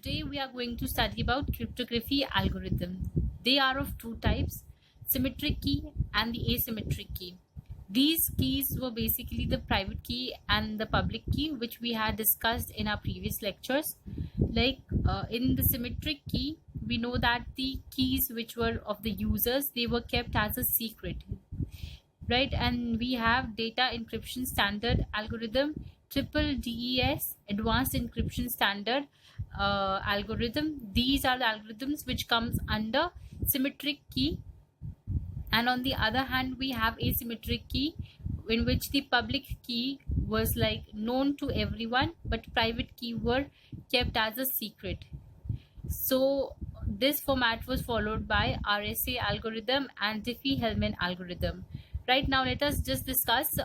Today we are going to study about cryptography algorithm. They are of two types, symmetric key and the asymmetric key. These keys were basically the private key and the public key, which we had discussed in our previous lectures. In the symmetric key, we know that the keys which were of the users, they were kept as a secret, right? And we have data encryption standard algorithm, triple DES, advanced encryption standard algorithm. These are the algorithms which comes under symmetric key. And on the other hand, we have asymmetric key, in which the public key was known to everyone, but private key were kept as a secret. So this format was followed by RSA algorithm and Diffie-Hellman algorithm. Right now, let us just discuss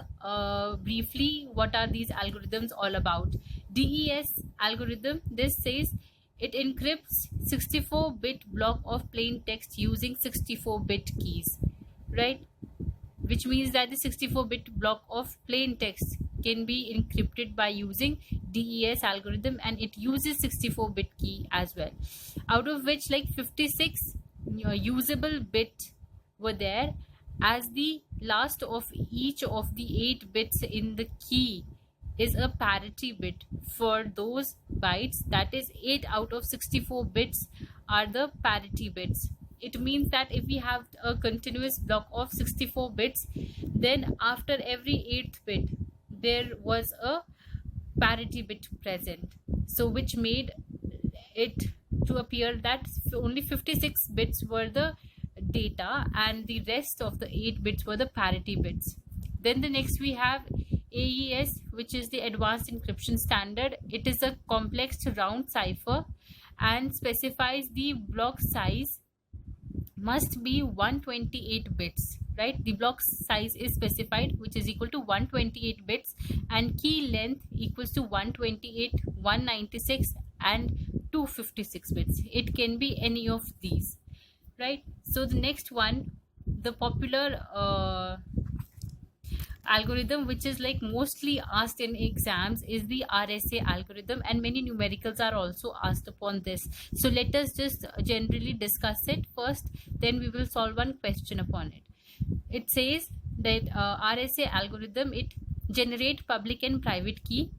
briefly what are these algorithms all about. DES algorithm, this says it encrypts 64-bit block of plain text using 64-bit keys, right? Which means that the 64-bit block of plain text can be encrypted by using DES algorithm, and it uses 64-bit key as well, out of which 56 usable bit were there, as the last of each of the 8 bits in the key is a parity bit for those bytes. That is, 8 out of 64 bits are the parity bits. It means that if we have a continuous block of 64 bits, then after every 8th bit there was a parity bit present, so which made it to appear that only 56 bits were the data and the rest of the 8 bits were the parity bits. Then the next we have AES, which is the advanced encryption standard. It is a complex round cipher and specifies the block size must be 128 bits, right? The block size is specified, which is equal to 128 bits, and key length equals to 128, 196 and 256 bits. It can be any of these, right? So the next one, the popular algorithm which is mostly asked in exams, is the RSA algorithm, and many numericals are also asked upon this. So let us just generally discuss it first, then we will solve one question upon it. It says that RSA algorithm, it generate public and private key.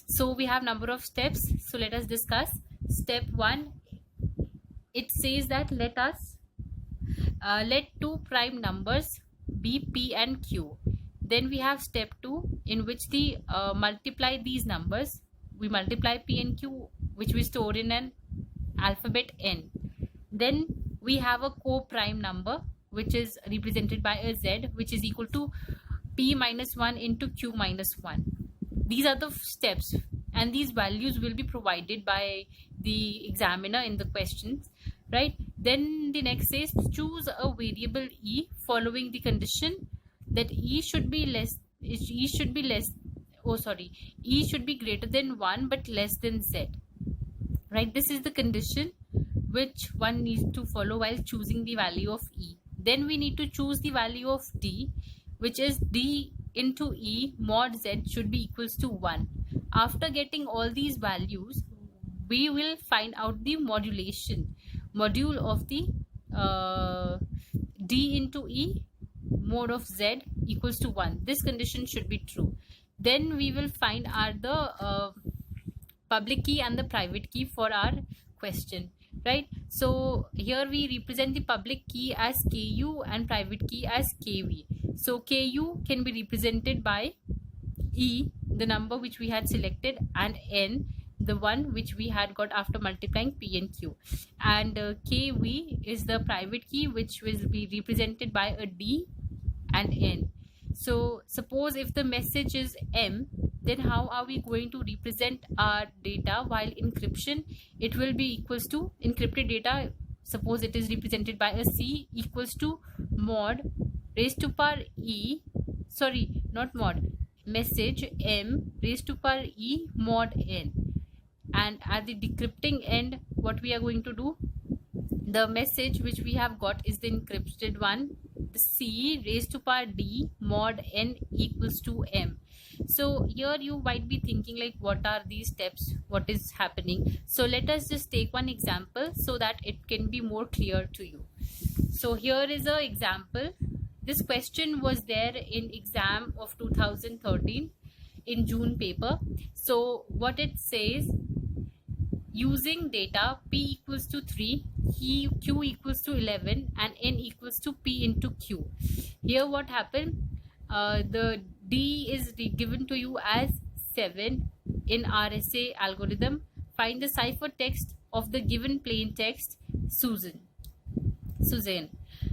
So we have number of steps, so let us discuss. Step 1, it says that let two prime numbers be P and Q. Then we have step 2, in which the multiply these numbers. We multiply P and Q, which we store in an alphabet N. Then we have a co-prime number, which is represented by a Z, which is equal to P minus 1 into Q minus 1. These are the steps, and these values will be provided by the examiner in the questions, right? Then the next says choose a variable E following the condition that E should be greater than 1 but less than Z, right? This is the condition which one needs to follow while choosing the value of E. Then we need to choose the value of D, which is D into E mod Z should be equals to 1. After getting all these values, we will find out the module of the D into E mod of Z equals to 1. This condition should be true. Then we will find the public key and the private key for our question, right? So here we represent the public key as KU and private key as KV. So KU can be represented by E, the number which we had selected, and N, the one which we had got after multiplying P and Q. And KV is the private key, which will be represented by a D and N. So suppose if the message is M, then how are we going to represent our data while encryption? It will be equals to encrypted data. Suppose it is represented by a C equals to mod raised to power E, sorry, not mod, message M raised to power E mod N. And at the decrypting end, what we are going to do, the message which we have got is the encrypted one, the C raised to power D mod N equals to M. So here you might be thinking like, what are these steps, what is happening? So let us just take one example so that it can be more clear to you. So here is an example. This question was there in exam of 2013 in June paper. So what it says, using data p equals to 3, q equals to 11 and n equals to p into q. Here what happened, the d is given to you as 7 in RSA algorithm. Find the ciphertext of the given plain text Suzanne.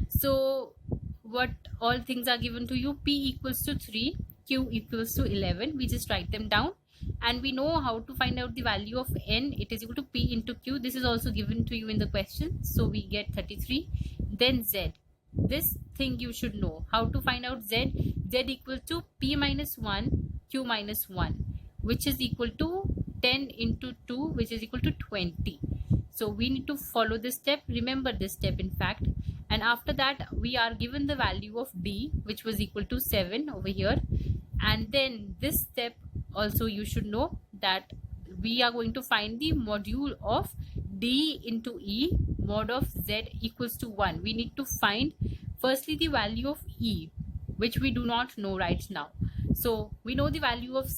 So what all things are given to you? P equals to 3, q equals to 11. We just write them down, and we know how to find out the value of n. It is equal to p into q. This is also given to you in the question, so we get 33. Then z, this thing you should know how to find out z. Z equal to p minus 1, q minus 1, which is equal to 10 into 2, which is equal to 20. So we need to follow this step, remember this step in fact. And after that we are given the value of d, which was equal to 7 over here. And then this step also you should know that we are going to find the module of d into e mod of z equals to 1. We need to find firstly the value of e, which we do not know right now. So we know the value of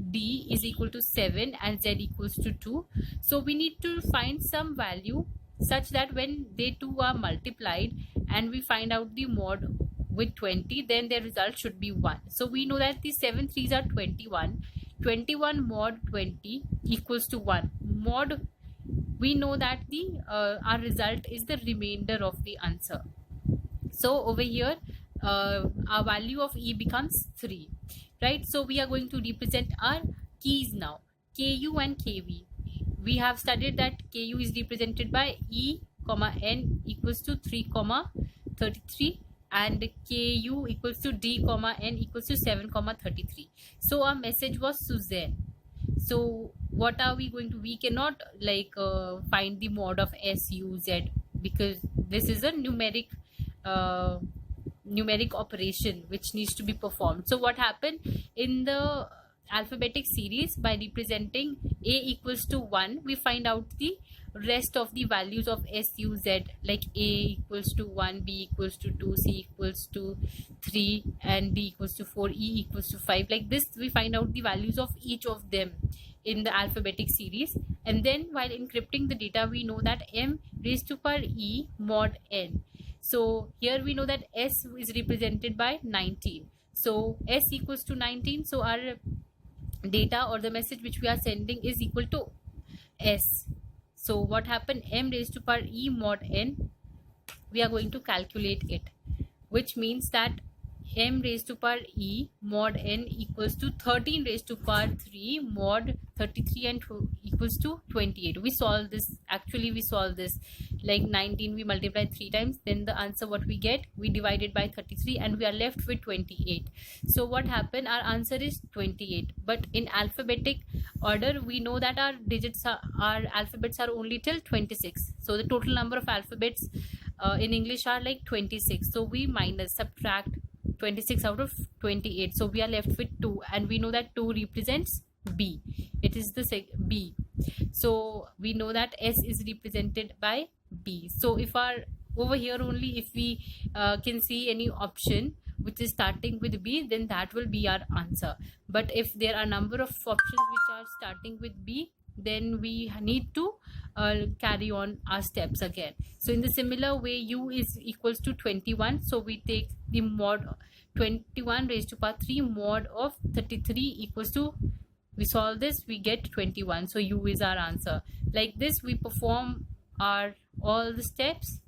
d is equal to 7 and z equals to 2. So we need to find some value such that when they two are multiplied and we find out the mod with 20, then their result should be 1. So we know that the 7 3s are 21. 21 mod 20 equals to 1. Mod, we know that the our result is the remainder of the answer. So over here our value of e becomes 3, right? So we are going to represent our keys now, ku and kv. We have studied that ku is represented by e comma n equals to 3 comma 33 and ku equals to d comma n equals to 7 comma 33. So our message was Suzanne. So what are we going to, we cannot like find the mod of s u z because this is a numeric operation which needs to be performed. So what happened in the alphabetic series, by representing a equals to 1, we find out the rest of the values of s u z, like a equals to 1, b equals to 2, c equals to 3 and d equals to 4, e equals to 5. Like this we find out the values of each of them in the alphabetic series. And then while encrypting the data, we know that m raised to power e mod n. So here we know that s is represented by 19. So s equals to 19. So our data or the message which we are sending is equal to s. So what happened, m raised to power e mod n, we are going to calculate it, which means that m raised to power e mod n equals to 13 raised to power 3 mod 33 and equals to 28. We solve this, actually we solve this like 19, we multiply 3 times, then the answer what we get, we divide it by 33 and we are left with 28. So what happened, our answer is 28. But in alphabetic order we know that our digits are, our alphabets are only till 26. So the total number of alphabets in English are like 26. So we subtract 26 out of 28. So we are left with 2 and we know that 2 represents B. It is the B. So we know that S is represented by B. So if our over here only if we can see any option which is starting with B, then that will be our answer. But if there are number of options which are starting with B, then we need to carry on our steps again. So in the similar way, u is equals to 21. So we take the mod 21 raised to power 3 mod of 33 equals to, we solve this, we get 21. So u is our answer. Like this we perform our all the steps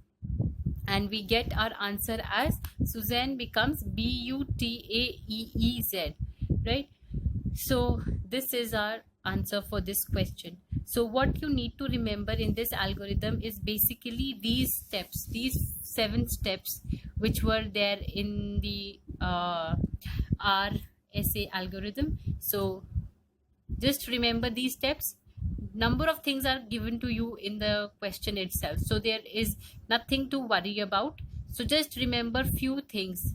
and we get our answer as Suzanne becomes Butaeez, right? So this is our answer for this question. So what you need to remember in this algorithm is basically these steps, these 7 steps which were there in the RSA algorithm. So just remember these steps. Number of things are given to you in the question itself, so there is nothing to worry about. So just remember few things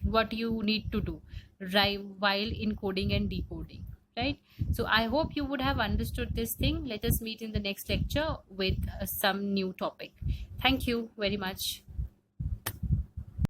what you need to do. while encoding and decoding, right? So I hope you would have understood this thing. Let us meet in the next lecture with some new topic. Thank you very much.